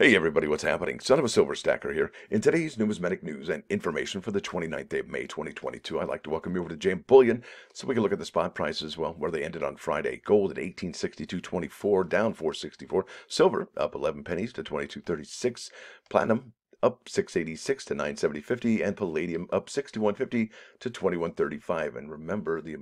Hey everybody, what's happening? Son of a Silver Stacker here. In today's numismatic news and information for the 29th day of May 2022, I'd like to welcome you over to JM Bullion so we can look at the spot prices, well, where they ended on Friday. Gold at 1862.24, down 464. Silver up 11 pennies to 22.36. Platinum up 686 to 970.50, and palladium up 61.50 to 21.35. And remember, the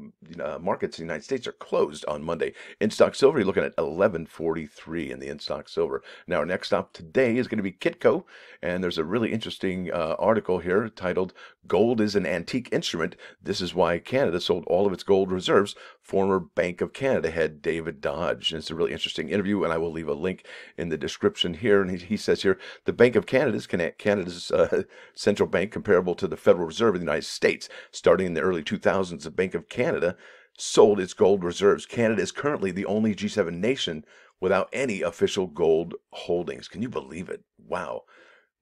markets in the United States are closed on Monday. In stock silver, you're looking at 11.43 in the in stock silver. Now, our next stop today is going to be Kitco, and there's a really interesting article here titled "Gold is an Antique Instrument. This is why Canada sold all of its gold reserves." Former Bank of Canada head David Dodge. And it's a really interesting interview, and I will leave a link in the description here. And he says here, the Bank of Canada is Canada's central bank, comparable to the Federal Reserve of the United States. Starting in the early 2000s, the Bank of Canada sold its gold reserves. Canada is currently the only G7 nation without any official gold holdings. Can you believe it? Wow.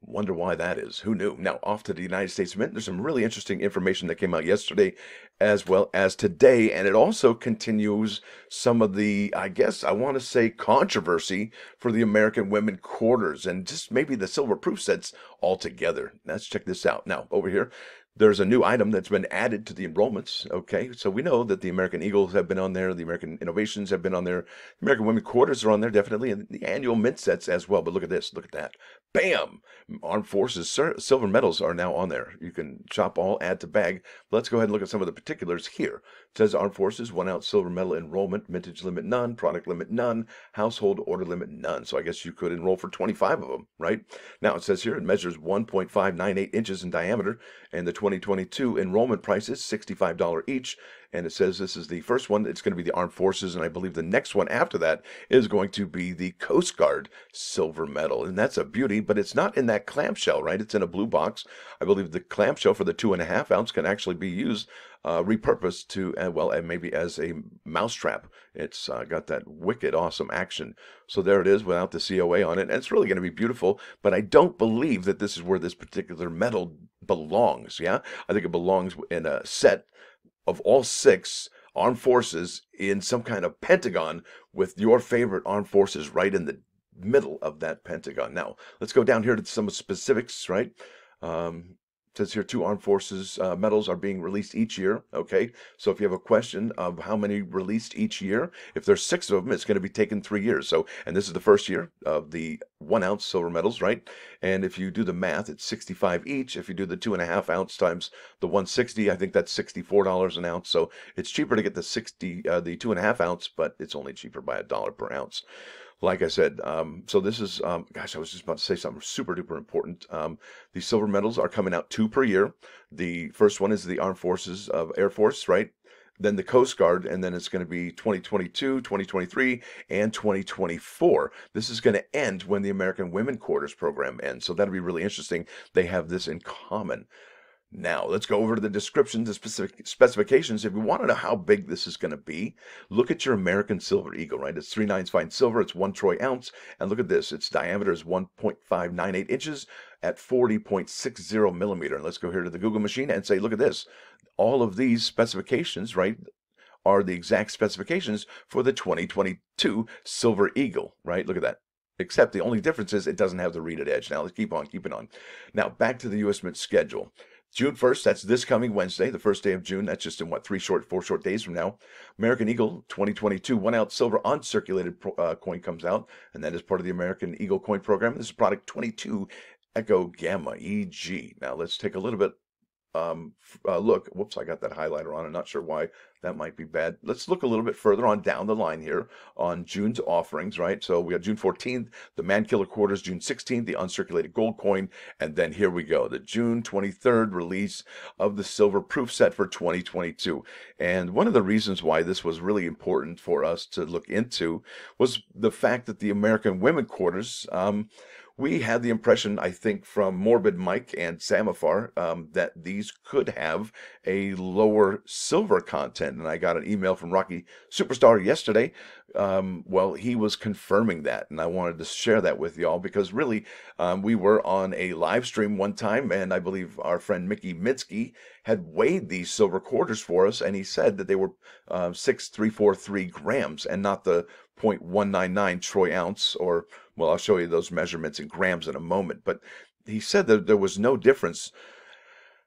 Wonder why that is. Who knew? Now, off to the United States Mint. There's some really interesting information that came out yesterday as well as today, and it also continues some of the, I guess I want to say, controversy for the American women quarters and just maybe the silver proof sets altogether. Let's check this out. Now, over here, there's a new item that's been added to the enrollments. Okay, so we know that the American Eagles have been on there, the American Innovations have been on there, the American Women Quarters are on there definitely, and the annual mint sets as well. But look at this, look at that. Bam! Armed Forces silver medals are now on there. You can shop all, add to bag. Let's go ahead and look at some of the particulars here. It says Armed Forces 1 ounce silver medal enrollment, mintage limit none, product limit none, household order limit none. So I guess you could enroll for 25 of them, right? Now it says here it measures 1.598 inches in diameter, and the 2022 enrollment price is $65 each. And it says this is the first one. It's going to be the Armed Forces, and I believe the next one after that is going to be the Coast Guard silver medal. And that's a beauty, but it's not in that clamshell, right? It's in a blue box. I believe the clamshell for the 2.5 ounce can actually be used, repurposed to, well, and maybe as a mousetrap. It's got that wicked awesome action. So there it is without the COA on it. And it's really going to be beautiful, but I don't believe that this is where this particular medal belongs. Yeah, I think it belongs in a set of all 6 armed forces in some kind of pentagon with your favorite armed forces right in the middle of that pentagon. Now, let's go down here to some specifics, right? It says here 2 armed forces medals are being released each year. Okay, so if you have a question of how many released each year, if there's 6 of them, it's going to be taken 3 years. So, and this is the first year of the 1 ounce silver medals, right? And if you do the math, it's 65 each. If you do the 2.5 ounce times the 160, I think that's $64 an ounce. So it's cheaper to get the 2.5 ounce, but it's only cheaper by $1 per ounce. Like I said, so this is, gosh, I was just about to say something super duper important. These silver medals are coming out 2 per year. The first one is the Armed Forces of Air Force, right? Then the Coast Guard, and then it's going to be 2022, 2023, and 2024. This is going to end when the American Women Quarters program ends. So that'll be really interesting. They have this in common. Now, let's go over to the descriptions, the specific specifications. If you want to know how big this is going to be, look at your American Silver Eagle, right? It's 3/9 fine silver. It's 1 troy ounce. And look at this. Its diameter is 1.598 inches at 40.60 millimeter. And let's go here to the Google machine and say, look at this. All of these specifications, right, are the exact specifications for the 2022 Silver Eagle, right? Look at that. Except the only difference is it doesn't have the reeded edge. Now, let's keep on keeping on. Now, back to the U.S. Mint schedule. June 1st, that's this coming Wednesday, the first day of June. That's just in what, 4 short days from now. American Eagle 2022 1 ounce silver uncirculated coin comes out, and that is part of the American Eagle coin program. This is product 22 Echo Gamma EG. Now let's take a little bit look. Whoops, I got that highlighter on. I'm not sure why that might be bad. Let's look a little bit further on down the line here on June's offerings, right? So we got June 14th, the Man Killer Quarters, June 16th, the uncirculated gold coin, and then here we go, the June 23rd release of the silver proof set for 2022. And one of the reasons why this was really important for us to look into was the fact that the American Women Quarters, we had the impression, I think, from Morbid Mike and Samafar, that these could have a lower silver content. And I got an email from Rocky Superstar yesterday. Well, he was confirming that, and I wanted to share that with y'all because really, we were on a live stream one time, and I believe our friend Mickey Minsky had weighed these silver quarters for us, and he said that they were 6,343 grams and not the 0.199 troy ounce, or, well, I'll show you those measurements in grams in a moment. But he said that there was no difference.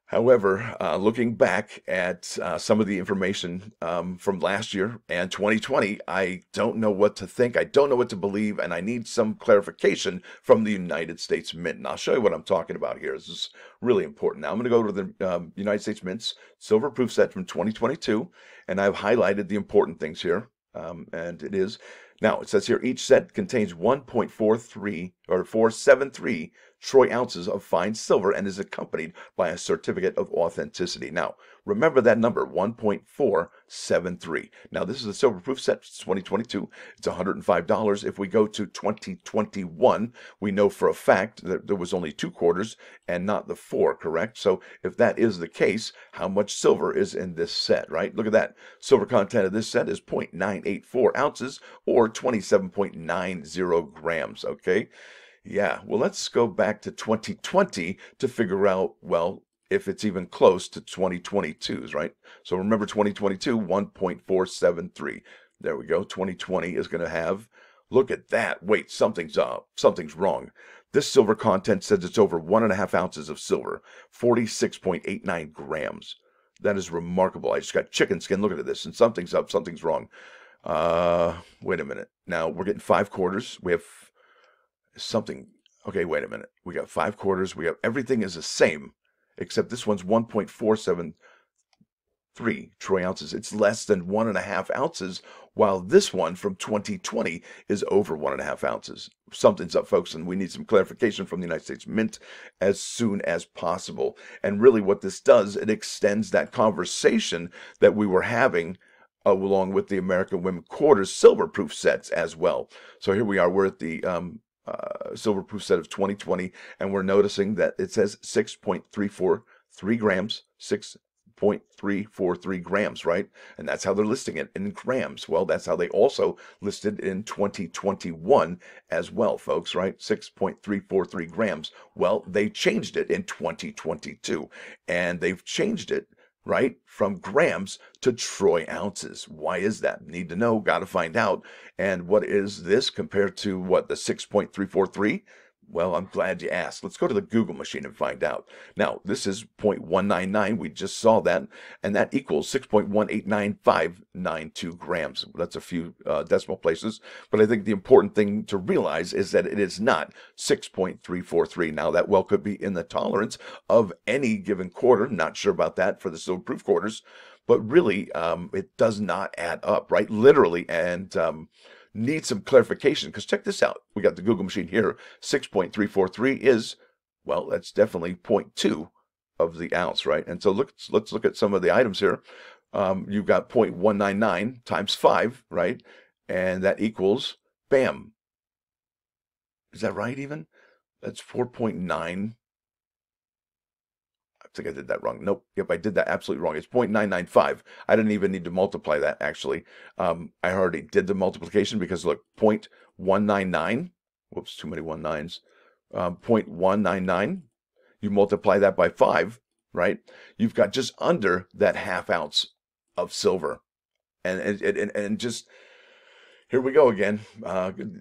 However, looking back at some of the information from last year and 2020, I don't know what to think. I don't know what to believe, and I need some clarification from the United States Mint. And I'll show you what I'm talking about here. This is really important. Now, I'm going to go to the United States Mint's silver proof set from 2022, and I've highlighted the important things here. And it is, now it says here, each set contains 1.43 or 473 troy ounces of fine silver and is accompanied by a certificate of authenticity. Now, remember that number, 1.473. Now, this is a silver proof set, 2022. It's $105. If we go to 2021, we know for a fact that there was only 2 quarters and not the 4, correct? So if that is the case, how much silver is in this set, right? Look at that. Silver content of this set is 0.984 ounces or 27.90 grams, okay? Yeah, well, let's go back to 2020 to figure out, well, if it's even close to 2022's, right? So remember 2022, 1.473. There we go. 2020 is going to have, look at that. Wait, something's wrong. This silver content says it's over 1.5 ounces of silver, 46.89 grams. That is remarkable. I just got chicken skin looking at this, and something's up, something's wrong. Wait a minute. Now, we're getting 5 quarters. We have something. Okay, wait a minute. We got 5 quarters. We have, everything is the same, except this one's 1.473 troy ounces. It's less than 1.5 ounces, while this one from 2020 is over 1.5 ounces. Something's up, folks, and we need some clarification from the United States Mint as soon as possible. And really what this does, it extends that conversation that we were having along with the American Women Quarters silver proof sets as well. So here we are. We're at the silver proof set of 2020, and we're noticing that it says 6.343 grams, 6.343 grams, right? And that's how they're listing it in grams. Well, that's how they also listed in 2021 as well, folks, right? 6.343 grams. Well, they changed it in 2022, and they've changed it, right, from grams to troy ounces. Why is that? Need to know, got to find out. And what is this compared to what, the 6.343? Well, I'm glad you asked. Let's go to the Google machine and find out. Now, this is 0.199. We just saw that, and that equals 6.1899592 grams. That's a few decimal places, but I think the important thing to realize is that it is not 6.343. Now, that well could be in the tolerance of any given quarter. Not sure about that for the silver proof quarters, but really, it does not add up, right? Literally, and need some clarification, because check this out. We got the Google machine here. 6.343 is, well, that's definitely 0.2 of the ounce, right? And so let's look at some of the items here. You've got 0.199 times 5, right? And that equals, bam. Is that right even? That's 4.9. I think I did that wrong. Nope. Yep, I did that absolutely wrong. It's 0.995. I didn't even need to multiply that, actually. I already did the multiplication because, look, 0.199. Whoops, too many 19s. 0.199. You multiply that by 5, right? You've got just under that ½ ounce of silver. And just... here we go again.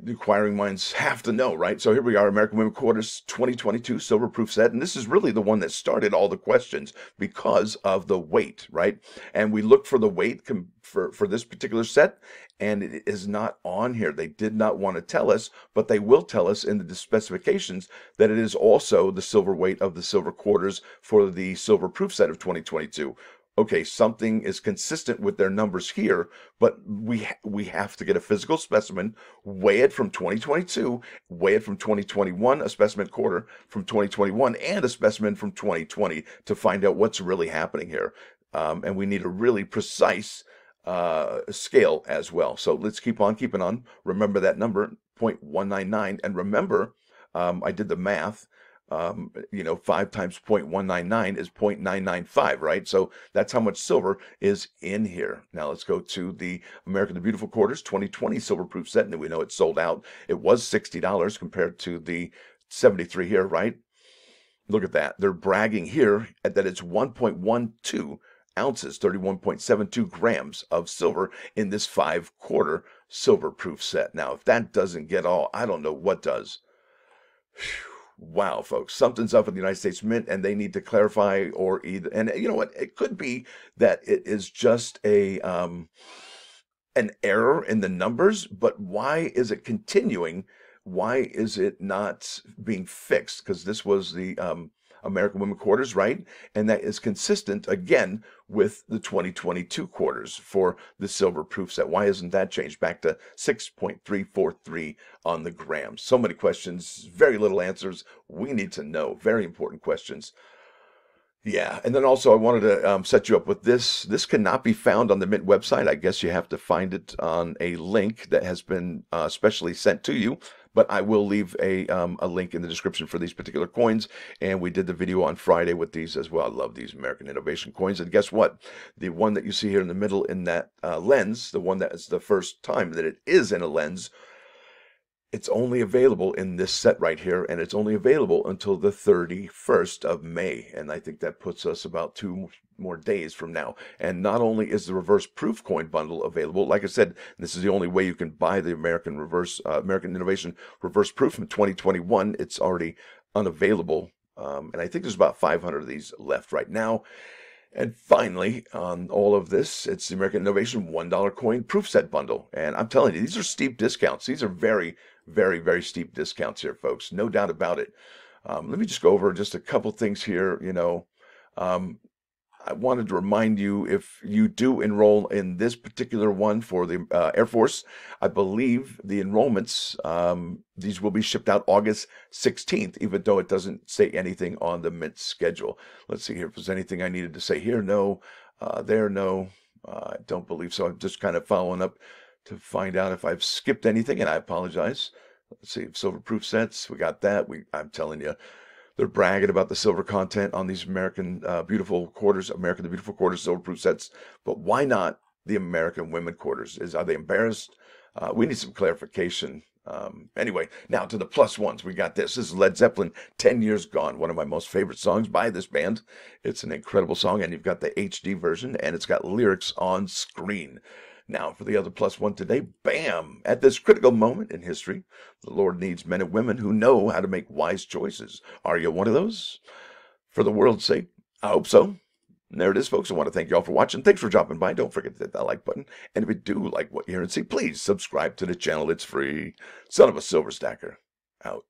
Inquiring minds have to know, right? So here we are, American Women Quarters 2022 silver proof set. And this is really the one that started all the questions because of the weight, right? And we looked for the weight for this particular set, and it is not on here. They did not want to tell us, but they will tell us in the specifications that it is also the silver weight of the silver quarters for the silver proof set of 2022. Okay, something is consistent with their numbers here, but we have to get a physical specimen, weigh it from 2022, weigh it from 2021, a specimen quarter from 2021, and a specimen from 2020 to find out what's really happening here. And we need a really precise scale as well. So let's keep on keeping on. Remember that number, 0.199, and remember, I did the math. 5 times 0.199 is 0.995, right? So that's how much silver is in here. Now let's go to the American the Beautiful Quarters 2020 silver proof set, and we know it's sold out. It was $60 compared to the $73 here, right? Look at that. They're bragging here that it's 1.12 ounces, 31.72 grams of silver in this 5-quarter silver proof set. Now, if that doesn't get all, I don't know what does. Wow, folks, something's up with the United States Mint, and they need to clarify, or either, and you know what, it could be that it is just an error in the numbers, but why is it continuing? Why is it not being fixed? Because this was the American Women quarters, right? And that is consistent, again, with the 2022 quarters for the silver proof set. Why isn't that changed back to 6.343 on the gram? So many questions, very little answers. We need to know. Very important questions. Yeah, and then also I wanted to set you up with this. This cannot be found on the Mint website. I guess you have to find it on a link that has been specially sent to you. But I will leave a link in the description for these particular coins. And we did the video on Friday with these as well. I love these American Innovation coins. And guess what? The one that you see here in the middle in that lens, the one that is the first time that it is in a lens, it's only available in this set right here, and it's only available until the 31st of May. And I think that puts us about 2 more days from now. And not only is the reverse proof coin bundle available, like I said, this is the only way you can buy the American Innovation reverse proof from 2021. It's already unavailable. And I think there's about 500 of these left right now. And finally, on all of this, it's the American Innovation $1 coin proof set bundle. And I'm telling you, these are steep discounts. These are very, very, very steep discounts here, folks. No doubt about it. Let me just go over just a couple things here. I wanted to remind you, if you do enroll in this particular one for the Air Force, I believe the enrollments, these will be shipped out August 16th, even though it doesn't say anything on the Mint schedule. Let's see here if there's anything I needed to say here. No, there, no, I don't believe so. I'm just kind of following up to find out if I've skipped anything, and I apologize. Let's see, silver proof sets, we got that. I'm telling you, they're bragging about the silver content on these American Beautiful Quarters, American the Beautiful Quarters silver proof sets. But why not the American Women quarters? Are they embarrassed? We need some clarification. Anyway, now to the plus ones. We got this. This is Led Zeppelin, 10 Years Gone, one of my most favorite songs by this band. It's an incredible song, and you've got the HD version, and it's got lyrics on screen. Now, for the other plus one today, bam! At this critical moment in history, the Lord needs men and women who know how to make wise choices. Are you one of those? For the world's sake, I hope so. And there it is, folks. I want to thank you all for watching. Thanks for dropping by. Don't forget to hit that like button. And if you do like what you hear and see, please subscribe to the channel. It's free. Son of a Silver Stacker, out.